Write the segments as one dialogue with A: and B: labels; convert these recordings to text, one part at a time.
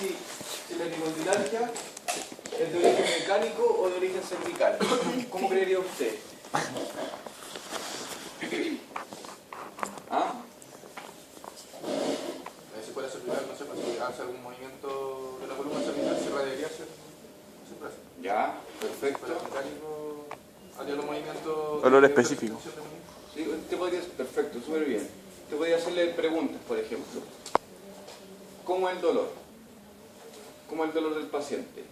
A: si la epicondilargia es de origen mecánico o de origen cervical. ¿Cómo creería usted? ¿Ah?
B: Si fuera cervical, no sé, si hace algún movimiento de la columna cervical, se radiaría hacia el
A: Ya, perfecto.
B: Si fuera mecánico, haría los movimientos...
C: Dolor específico.
A: Sí, usted podría, perfecto, súper bien. Usted podría hacerle preguntas, por ejemplo. ¿Cómo es el dolor? ¿Cómo es el dolor del paciente?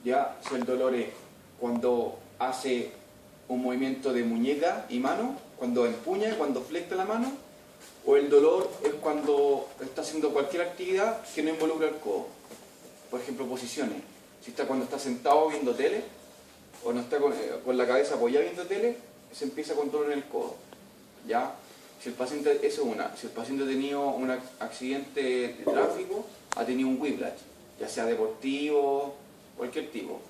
A: Ya, si el dolor es cuando hace un movimiento de muñeca y mano, cuando empuña, cuando flecta la mano, o el dolor es cuando está haciendo cualquier actividad que no involucra el codo. Por ejemplo, posiciones. Si está cuando está sentado viendo tele, o no está con la cabeza apoyada viendo tele, se empieza con dolor en el codo. ¿Ya? Si el paciente, eso es una, si el paciente ha tenido un accidente de tráfico, ha tenido un whiplash, ya sea deportivo, cualquier tipo.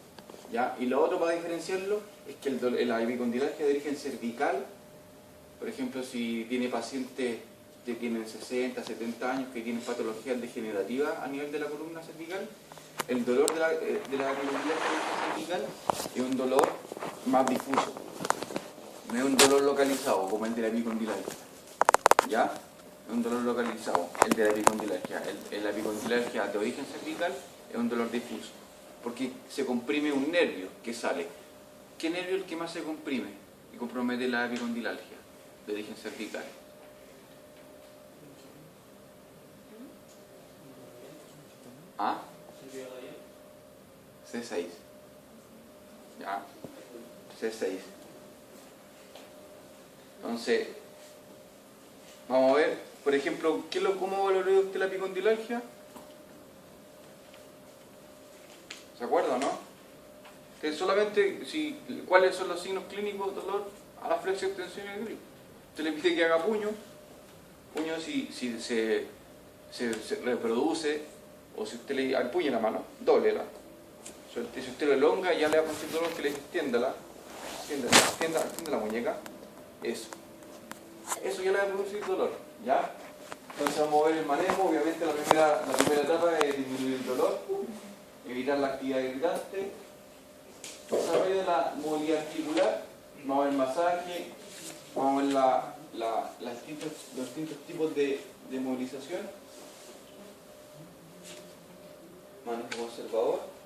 A: ¿Ya? Y lo otro para diferenciarlo es que la epicondilargia de origen cervical, por ejemplo, si tiene pacientes que tienen 60, 70 años que tienen patologías degenerativas a nivel de la columna cervical, el dolor de la epicondilargia cervical es un dolor más difuso. No es un dolor localizado como el de la epicondilargia. ¿Ya? Es un dolor localizado, el de la epicondilargia. La epicondilargia de origen cervical es un dolor difuso. Porque se comprime un nervio que sale. ¿Qué nervio es el que más se comprime y compromete la epicondilargia de origen cervical? ¿Ah? C6. ¿Ya? C6. Entonces, vamos a ver, por ejemplo, ¿cómo valoró usted la epicondilargia? ¿Se acuerda, no? Que solamente, ¿cuáles son los signos clínicos de dolor? A la flexión, extensión y el grip. Usted le pide que haga puño si se reproduce, o si usted le empuña la mano, dólela. Si usted lo elonga, ya le va a producir dolor, que le extienda la muñeca. Eso ya le va a producir dolor, ¿ya? Entonces vamos a ver el manejo. Obviamente la primera etapa es disminuir el dolor, evitar la actividad irritante, desarrollo de la movilidad articular, vamos a ver masaje, vamos a ver los distintos tipos de movilización, manejo conservador.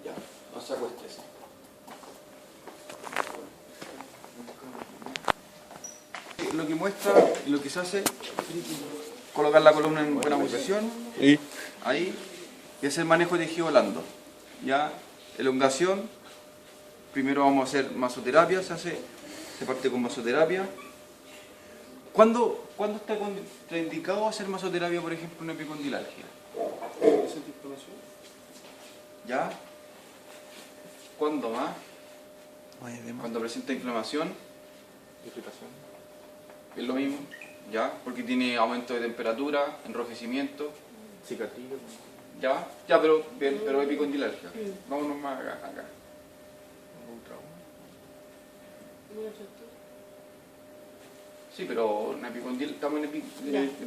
A: Ya, no se acueste. Lo que muestra, lo que se hace, colocar la columna en buena posición, ahí, y hacer manejo de tejido blando. Ya, elongación, primero vamos a hacer masoterapia, se parte con masoterapia. ¿Cuándo está contraindicado hacer masoterapia, por ejemplo, en una epicondilargia? ¿Ya? ¿Cuándo más? Cuando presenta inflamación.
B: Irritación.
A: Es lo mismo, ¿ya? Porque tiene aumento de temperatura, enrojecimiento.
B: Cicatriz.
A: ¿Ya? Pero epicondilargia. Vámonos más acá.
B: ¿Algún trauma?
A: Sí, pero estamos en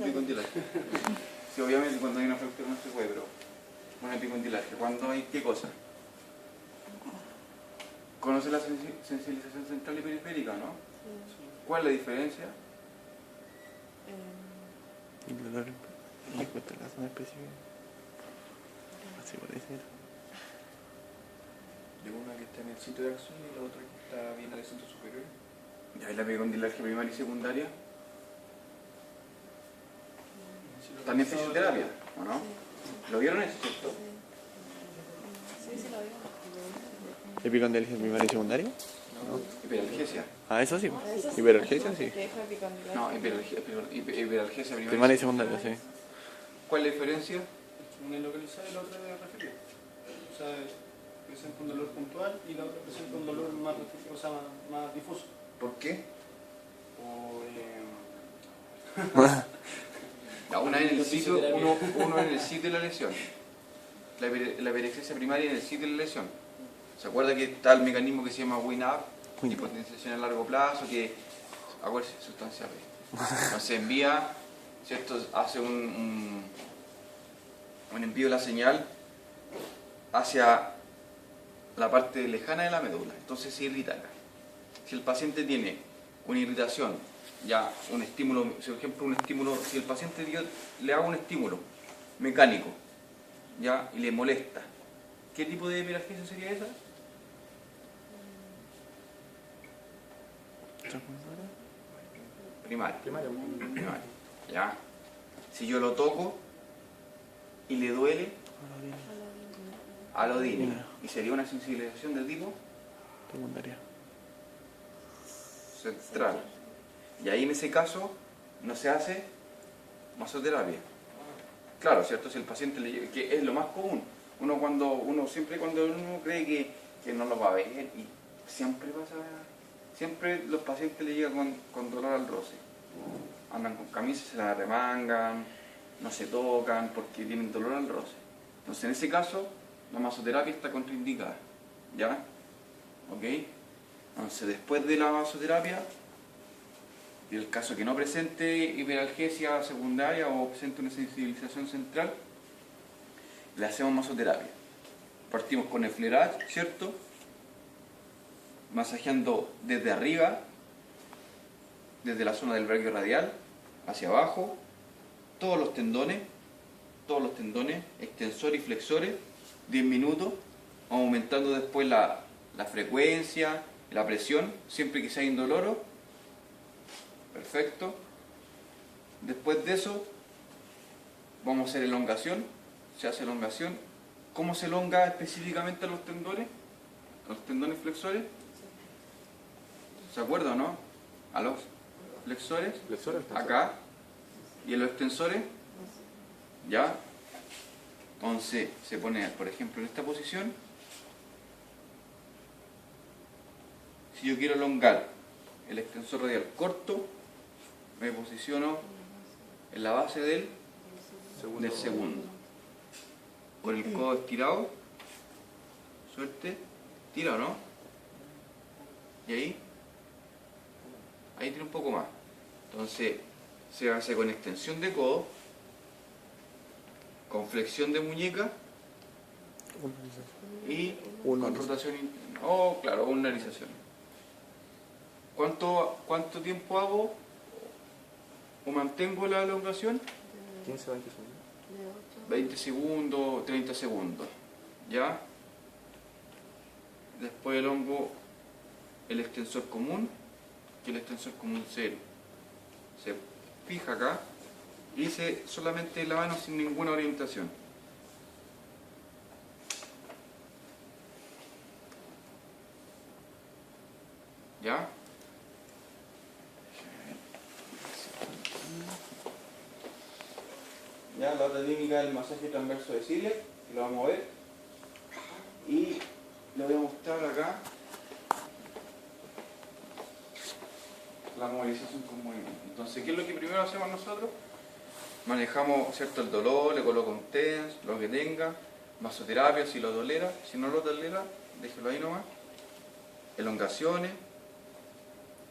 A: epicondilargia. Sí, obviamente cuando hay una fractura no se puede, pero una epicondilargia. ¿Cuándo hay qué cosa? ¿Conoce la sensibilización central y periférica, no?
D: Sí.
A: ¿Cuál es la diferencia?
C: El dolor en cuanto a la zona específica. Así parece.
B: De una que está en el sitio de acción y la otra que está bien al centro superior.
A: ¿Ya hay la epicondilargia primaria y secundaria? ¿También fisioterapia, o no? ¿Lo vieron eso, cierto?
D: Sí, lo veo.
C: ¿Epicondilargia primaria y secundaria?
A: No. Hiperalgesia.
C: Ah, eso sí. Hiperalgesia, sí.
A: No, hiperalgesia primaria.
C: Primaria y secundaria, sí.
A: ¿Cuál es la diferencia?
E: Una es localizada y la otra es referida. O sea, presenta un dolor puntual y la otra presenta un dolor más, más difuso.
A: ¿Por qué?
E: O,
A: Una en el sitio, uno en el sitio de la lesión. la hiperexcesia primaria en el sitio de la lesión. ¿Se acuerda que está el mecanismo que se llama WINAP, hipotensión a largo plazo, que acuérdese, sustancia B? Entonces envía, ¿cierto? Hace un envío de la señal hacia la parte lejana de la médula, entonces se irrita acá. Si el paciente tiene una irritación, ya un estímulo, por ejemplo, un estímulo, si el paciente le hago un estímulo mecánico, ya, y le molesta, ¿qué tipo de hiperalgesia sería esa? Primaria.
B: Primaria.
A: Primaria. Ya. Si yo lo toco y le duele, alodina. Y sería una sensibilización de tipo
C: Secundaria.
A: central. Y ahí en ese caso no se hace masoterapia. Claro, ¿cierto? Si el paciente le llega, que es lo más común. Siempre cuando uno cree que no lo va a ver, y siempre pasa, siempre los pacientes le llegan con dolor al roce. Andan con camisas, se la arremangan, no se tocan porque tienen dolor al roce. Entonces en ese caso la masoterapia está contraindicada. ¿Ya? ¿Ok? Entonces después de la masoterapia, en el caso que no presente hiperalgesia secundaria o presente una sensibilización central, le hacemos masoterapia. Partimos con el flerage, ¿cierto? Masajeando desde arriba, desde la zona del brachio radial, hacia abajo, todos los tendones, extensores y flexores, 10 minutos, aumentando después la frecuencia, la presión, siempre que sea indoloro. Perfecto. Después de eso, vamos a hacer elongación. Se hace elongación. ¿Cómo se elonga específicamente a los tendones? A los tendones flexores. ¿Se acuerdan, no? A los flexores. Acá. Y a los extensores. ¿Ya? Entonces, se pone, por ejemplo, en esta posición. Si yo quiero elongar el extensor radial corto, me posiciono en la base del segundo. Por el codo estirado, suerte, tira o no, y ahí tiene un poco más. Entonces se hace con extensión de codo, con flexión de muñeca y con rotación interna. Oh, claro, ulnarización. ¿Cuánto tiempo hago o mantengo la elongación?
B: 15 20 segundos.
A: 20 segundos, 30 segundos. ¿Ya? Después elongo el extensor común, que el extensor común cero. Se fija acá y hice solamente la mano sin ninguna orientación. ¿Ya? Ya, la otra técnica es el masaje transverso de Siles, que lo vamos a ver. Y le voy a mostrar acá la movilización con movimiento. Entonces, ¿qué es lo que primero hacemos nosotros? Manejamos, ¿cierto?, el dolor, le coloco un TENS, lo que tenga, masoterapia si lo tolera, si no lo tolera, déjelo ahí nomás. Elongaciones,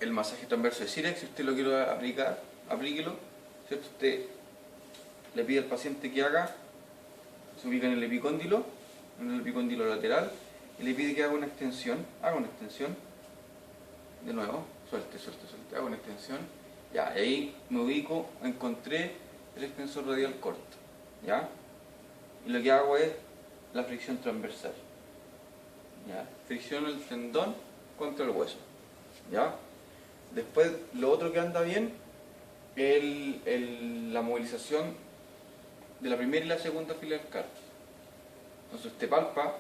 A: el masaje transverso de Silex, si usted lo quiere aplicar, aplíquelo, ¿cierto? Usted le pide al paciente que haga, se ubica en el epicóndilo lateral, y le pide que haga una extensión, de nuevo, suelte, hago una extensión, ya, y ahí me ubico, encontré el extensor radial corto, ya, y lo que hago es la fricción transversal, ya, fricciono el tendón contra el hueso, ya. Después, lo otro que anda bien es la movilización de la primera y la segunda fila del carpo. Entonces usted palpa.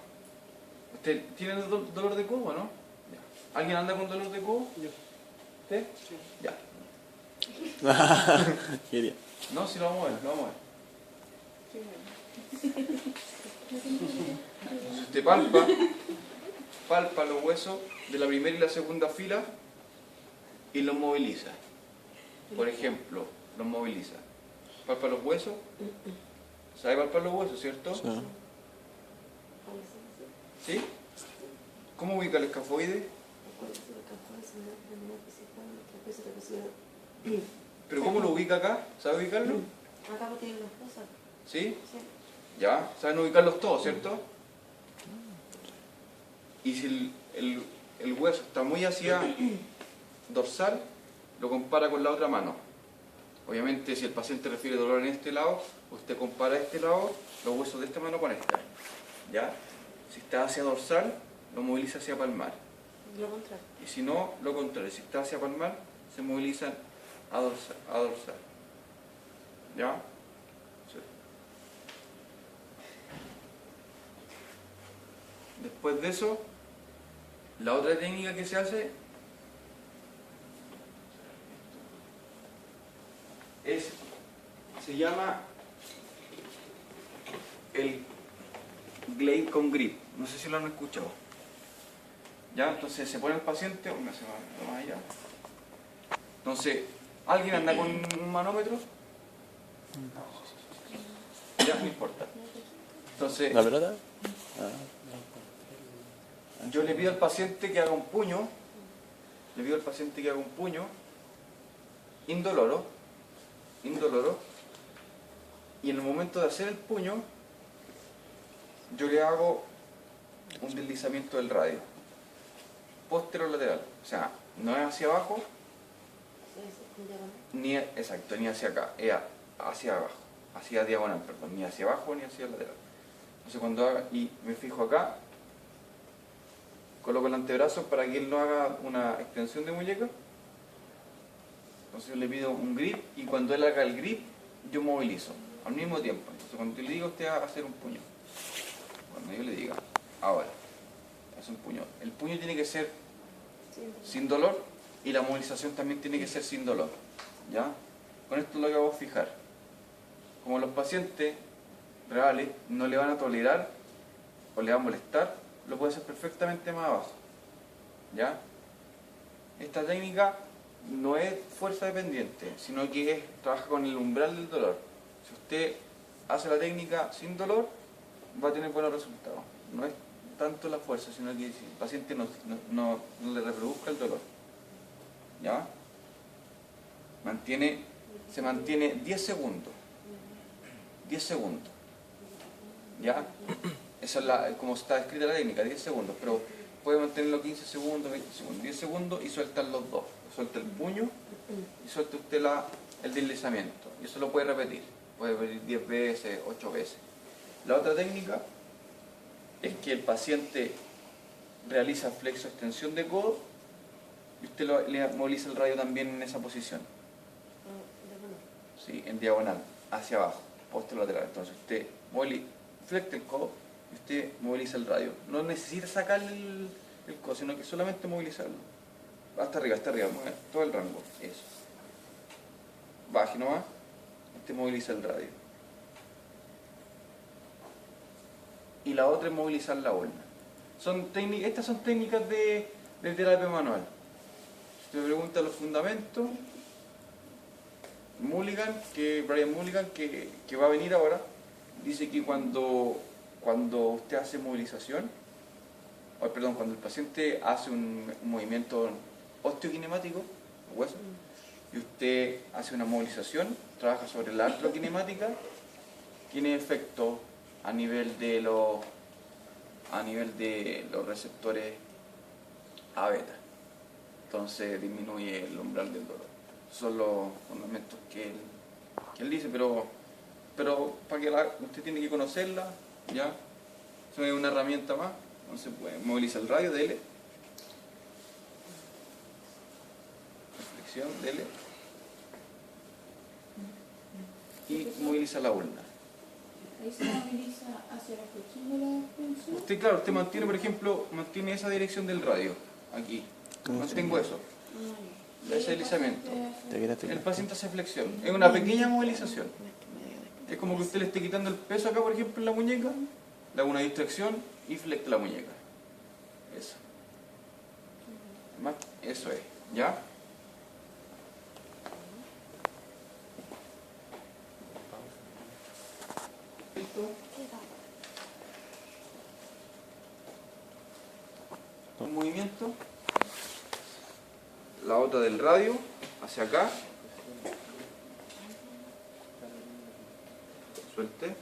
A: ¿Usted tiene dolor de codo, no? Ya. ¿Alguien anda con dolor de codo?
E: Yo.
A: ¿Usted?
E: Sí.
A: Ya.
C: Quería.
A: No, si lo vamos a ver, Entonces usted palpa los huesos de la primera y la segunda fila y los moviliza. Por ejemplo, los moviliza. Palpa los huesos. ¿Sabe palpar los huesos, cierto?
C: Sí.
A: ¿Sí? ¿Cómo ubica el escafoide? ¿Pero cómo lo ubica acá? ¿Sabe ubicarlo?
D: Acá no tienen las cosas.
A: ¿Sí?
D: Sí.
A: Ya, saben ubicarlos todos, ¿cierto? Y si el hueso está muy hacia dorsal, lo compara con la otra mano. Obviamente, si el paciente refiere dolor en este lado, usted compara este lado, los huesos de esta mano con esta. ¿Ya? Si está hacia dorsal, lo moviliza hacia palmar.
D: Lo contrario.
A: Y si no, lo contrario. Si está hacia palmar, se movilizan a dorsal. ¿Ya? Sí. Después de eso, la otra técnica que se hace se llama el glade con grip. No sé si lo han escuchado. ¿Ya? Entonces se pone el paciente, o me hace más allá. Entonces, ¿alguien anda con un manómetro? Ya, no importa. Entonces,
C: ¿La pelota?
A: yo le pido al paciente que haga un puño, indoloro, y en el momento de hacer el puño, yo le hago un deslizamiento del radio, posterolateral, o sea, no es hacia abajo, ni hacia acá, es hacia abajo, hacia diagonal, perdón, ni hacia abajo ni hacia lateral. Entonces cuando haga, y me fijo acá, coloco el antebrazo para que él no haga una extensión de muñeca. Entonces yo le pido un grip y cuando él haga el grip, yo movilizo al mismo tiempo. Entonces cuando yo le diga a usted a hacer un puño, cuando yo le diga, ahora, es un puño. El puño tiene que ser sin dolor y la movilización también tiene que ser sin dolor. ¿Ya? Con esto es lo que vamos a fijar. Como los pacientes reales no le van a tolerar o le va a molestar, lo puede hacer perfectamente más abajo. ¿Ya? Esta técnica no es fuerza dependiente, sino que trabaja con el umbral del dolor. Si usted hace la técnica sin dolor, va a tener buenos resultados. No es tanto la fuerza, sino que si el paciente no le reproduzca el dolor. ¿Ya? Se mantiene 10 segundos. 10 segundos. ¿Ya? Esa es como está escrita la técnica, 10 segundos, pero puede mantenerlo 15 segundos, 20 segundos, 10 segundos y sueltan los dos. Suelta el puño y suelta usted el deslizamiento. Y eso lo puede repetir 10 veces, 8 veces. La otra técnica es que el paciente realiza flexo-extensión de codo y usted le moviliza el radio también en esa posición. Sí, en diagonal, hacia abajo, posterolateral. Entonces usted flecta el codo y usted moviliza el radio. No necesita sacar el codo, sino que solamente movilizarlo. Hasta arriba, mueve todo el rango. Eso. Baje nomás, usted moviliza el radio. Y la otra es movilizar la ulna. Estas son técnicas de terapia manual. Si me pregunta los fundamentos, Brian Mulligan, que va a venir ahora, dice que cuando usted hace movilización, cuando el paciente hace un movimiento osteokinemático, hueso, y usted hace una movilización, trabaja sobre la artrokinemática, tiene efecto a nivel de los receptores A beta. Entonces disminuye el umbral del dolor. Son los fundamentos que él dice, pero para que usted tiene que conocerla, ¿ya? Eso es una herramienta más. Entonces moviliza el radio, dele. Reflexión, dele. Y moviliza la ulna.
F: Ahí se moviliza hacia la flexión de la extensión.
A: Usted mantiene, por ejemplo, mantiene esa dirección del radio, aquí. Mantengo eso. Ese deslizamiento. El paciente hace flexión. Es una pequeña movilización. Es como que usted le esté quitando el peso acá, por ejemplo, en la muñeca, le haga una distracción y flecta la muñeca. Eso. Eso es. ¿Ya? un movimiento, la otra del radio hacia acá, suelte.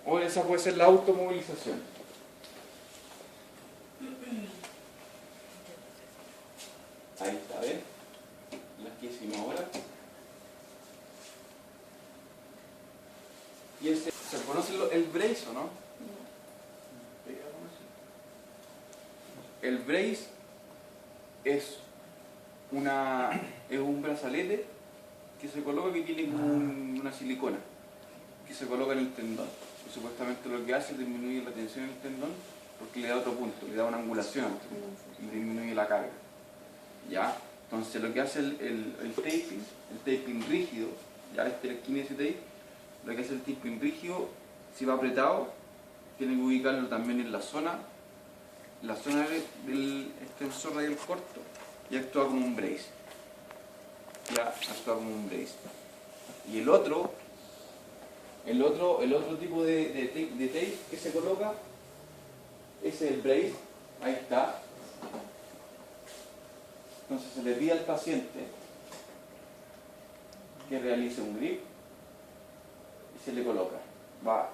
A: O esa puede ser la automovilización. Ahí está, ¿ven? Las que hicimos ahora. Y ese, ¿se conoce el brace o no? El brace es un brazalete que se coloca, que tiene como una silicona que se coloca en el tendón. Y supuestamente lo que hace es disminuir la tensión en el tendón porque le da otro punto, le da una angulación y disminuye la carga. ¿Ya? Entonces lo que hace el taping rígido, ya este es el kinesis tape, lo que hace el taping rígido, si va apretado, tiene que ubicarlo también en la zona del extensor radial corto y actúa como un brace. Ya actúa como un brace. Y el otro tipo de tape que se coloca, ese es el brace, ahí está. Entonces se le pide al paciente que realice un grip y se le coloca. Va,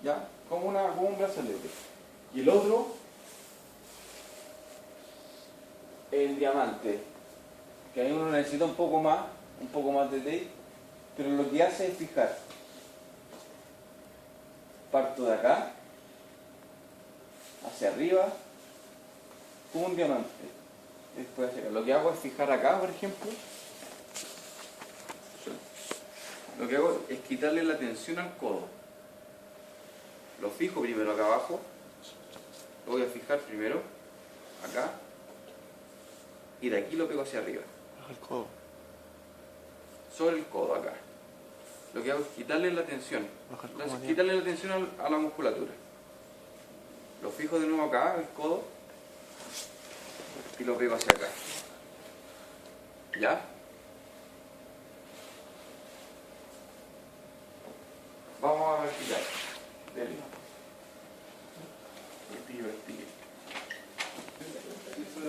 A: ya, como un brazalete. Y el otro, el diamante, que ahí uno necesita un poco más de tape, pero lo que hace es fijar. Parto de acá, hacia arriba, como un diamante. Después hacia acá. Lo que hago es fijar acá, por ejemplo. Lo que hago es quitarle la tensión al codo. Lo fijo primero acá abajo. Lo voy a fijar primero acá. Y de aquí lo pego hacia arriba.
C: Baja el codo.
A: Sobre el codo acá. Lo que hago es quitarle la tensión.
C: Baja el
A: Entonces,
C: codo.
A: quitarle la tensión a la musculatura. Lo fijo de nuevo acá, el codo. Y lo pego hacia acá. ¿Ya? Vamos a ver ya.